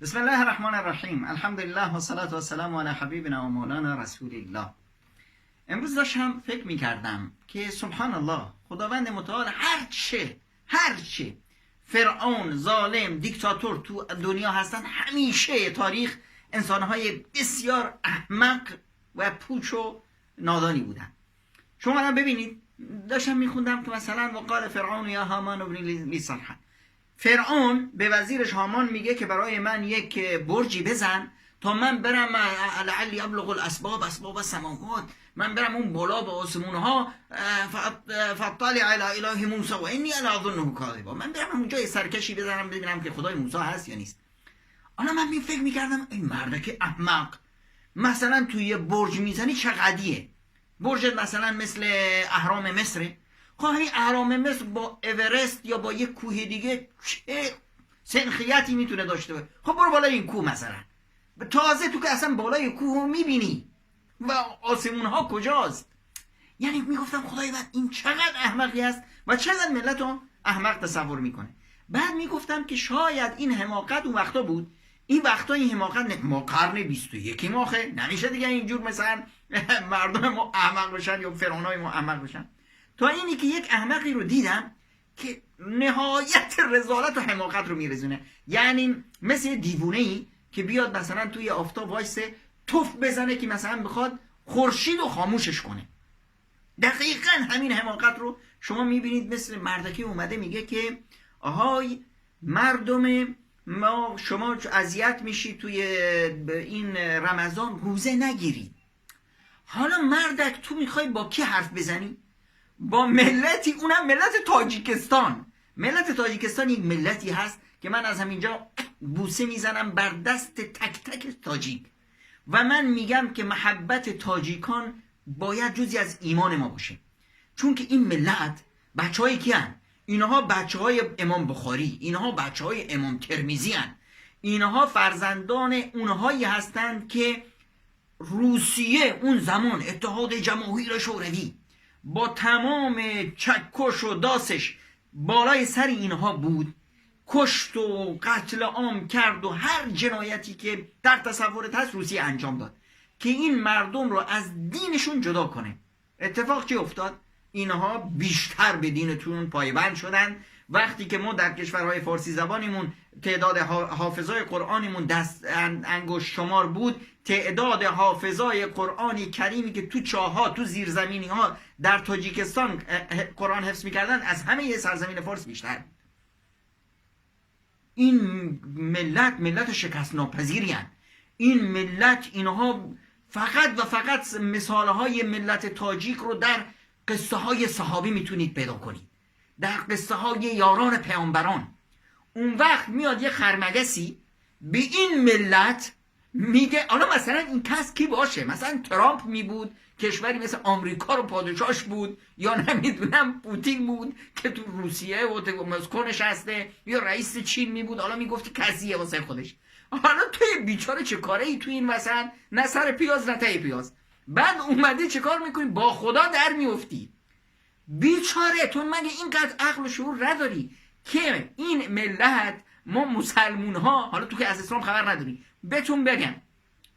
بسم الله الرحمن الرحیم. الحمدلله و صلات و سلام علی حبیبنا و مولانا رسول الله. امروز داشتم فکر میکردم که سبحان الله، خداوند متعال هرچه فرعون، ظالم، دیکتاتور تو دنیا هستن، همیشه تاریخ انسانهای بسیار احمق و پوچ و نادانی بودن. شما الان ببینید، داشتم میخوندم که مثلا وقال فرعون یا هامان ابن لی صرحا، فرعون به وزیرش هامان میگه که برای من یک برجی بزن تا من برم لعلی ابلغ اسباب السماوات، من برم اون بالا به آسمون ها، فاطلع علی اله موسی و انی الا اظنه کاذبا، من برم اونجا یه سرکشی بزنم ببینم که خدای موسی هست یا نیست. حالا من فکر میکردم این مرده که احمق، مثلا توی یه برج میزنی چقدیه؟ برجت مثلا مثل اهرام مصره؟ خب همین اهرام مصر با اورست یا با یک کوه دیگه چه سنخیتی میتونه داشته باشه؟ خب برو بالای این کوه مثلا، تازه تو که اصلا بالای کوه رو میبینی و آسمون ها کجاست. یعنی میگفتم خدای من این چقدر احمقی است و چقدر ملت رو احمق تصور میکنه. بعد میگفتم که شاید این حماقت اون وقتا بود، این وقتا این حماقت ما قرن 21 ماخه، نمیشه دیگه اینجور مثلا مردم ما احمق بشن یا فرعونای ما احمق بشن. تا اینی که یک احمقی رو دیدم که نهایت رذالت و حماقت رو میرزونه، یعنی مثل دیوونه‌ای که بیاد مثلا توی آفتاب وایسه توف بزنه که مثلا بخواد خورشید رو خاموشش کنه. دقیقاً همین حماقت رو شما میبینید. مثل مردکی اومده میگه که آهای مردم ما، شما اذیت میشی توی این رمضان، روزه نگیرید. حالا مردک تو میخوای با کی حرف بزنی؟ با ملتی، اونم ملت تاجیکستان. ملت تاجیکستان یک ملتی هست که من از همینجا بوسه میزنم بر دست تک تک تاجیک و من میگم که محبت تاجیکان باید جزی از ایمان ما باشه، چون که این ملت بچه های کیان؟ اینها بچه های امام بخاری، اینها بچه های امام ترمیزی هن. اینها فرزندان اونهایی هستند که روسیه اون زمان، اتحاد جماهیر شوروی با تمام چکش و داسش بالای سر اینها بود، کشت و قتل عام کرد و هر جنایتی که در تصورت هست روسیه انجام داد که این مردم رو از دینشون جدا کنه. اتفاق چی افتاد؟ اینها بیشتر به دینتون پایبند شدن. وقتی که ما در کشورهای فارسی زبانیمون تعداد حافظای قرآنیمون دست انگشت شمار بود، تعداد حافظای قرآنی کریمی که تو چاها، تو زیرزمینی ها در تاجیکستان قرآن حفظ میکردن از همه سرزمین فارس بیشتر. این ملت شکست ناپذیری هستند. این ملت، اینها فقط و فقط مثال های ملت تاجیک رو در قصه های صحابی میتونید پیدا کنید، در قصه های یاران پیامبران. اون وقت میاد یه خرمگسی به این ملت میگه، حالا مثلا این کس کی باشه؟ مثلا ترامپ می بود، کشوری مثل آمریکا رو پادشاهش بود، یا نمیدونم پوتین بود که تو روسیه و مسکو نشسته، یا رئیس چین می بود، حالا میگفتی کسیه واسه خودش. حالا توی بیچاره چه کاره ای تو این مثلا؟ نه سر پیاز نه ته پیاز. بعد اومدی چه کار میکنی؟ با خدا در میفتی. بیچاره تو مگه اینقدر عقل و شعور نداری که این ملت، ما مسلمون ها، حالا تو که از اسلام خبر نداری، بهتون بگم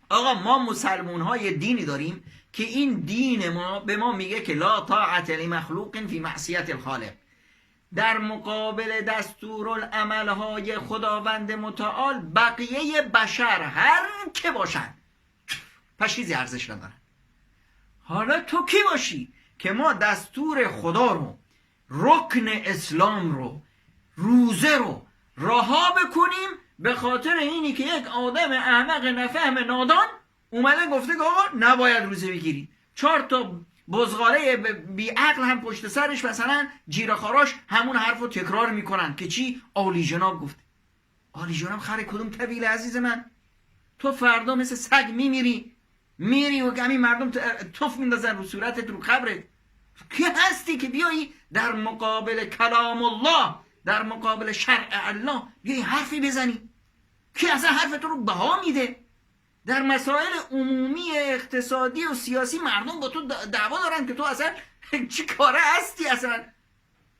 آقا ما مسلمون ها یه دینی داریم که این دین ما به ما میگه که لا طاعت لمخلوق فی معصیت الخالق. در مقابل دستورالعمل های خداوند متعال بقیه بشر هر که باشن پس چیزی ارزش ندارن. حالا تو کی باشی که ما دستور خدا رو، رکن اسلام رو، روزه رو رها بکنیم به خاطر اینی که یک آدم احمق نفهم نادان اومده گفته که آقا نباید روزه بگیری. 4 تا بزغاره بی عقل هم پشت سرش مثلا جیره‌خواراش همون حرف رو تکرار میکنن که چی؟ عالی جناب گفته. عالی جناب خر کدوم طویل عزیز من؟ تو فردا مثل سگ میری و همین مردم توف میندازن رو صورتت، رو قبرت. کی هستی که بیایی در مقابل کلام الله، در مقابل شرع الله بیایی حرفی بزنی؟ کی اصلا حرف تو رو بها میده؟ در مسائل عمومی اقتصادی و سیاسی مردم با تو دعوا دارن که تو اصلا چی کاره هستی؟ اصلا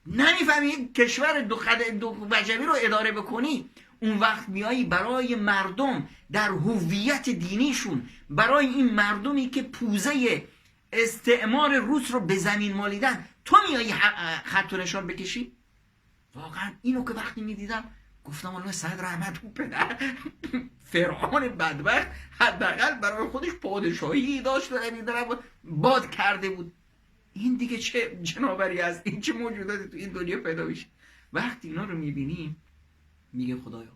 نمیفهمی کشور دو وجبی رو اداره بکنی. اون وقت میایی برای مردم در هویت دینیشون، برای این مردمی که پوزه استعمار روس رو به زمین مالیدن، تو میایی خط و نشان بکشی؟ واقعا اینو که وقتی میدیدم گفتم والله سعد رحمت پدر فرعون بدبخت حداقل برای خودش پادشاهی داشت و باد کرده بود. این دیگه چه جناوری است، این چه موجوداتی تو این دنیا پیدا میشه. وقتی اینا رو میبینیم میگه خدایا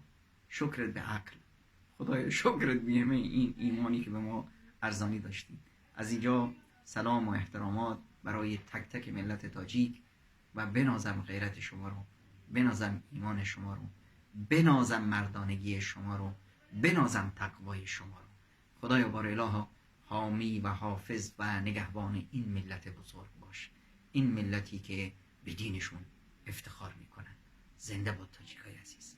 شکرت به عقل، خدایا شکرت به این ایمانی که به ما ارزانی داشتیم. از اینجا سلام و احترامات برای تک تک ملت تاجیک و بنازم غیرت شما رو، بنازم ایمان شما رو، بنازم مردانگی شما رو، بنازم تقوای شما رو. خدایا بار اله حامی و حافظ و نگهبان این ملت بزرگ باش، این ملتی که به دینشون افتخار میکنن. زنده باد تاجیکای عزیز.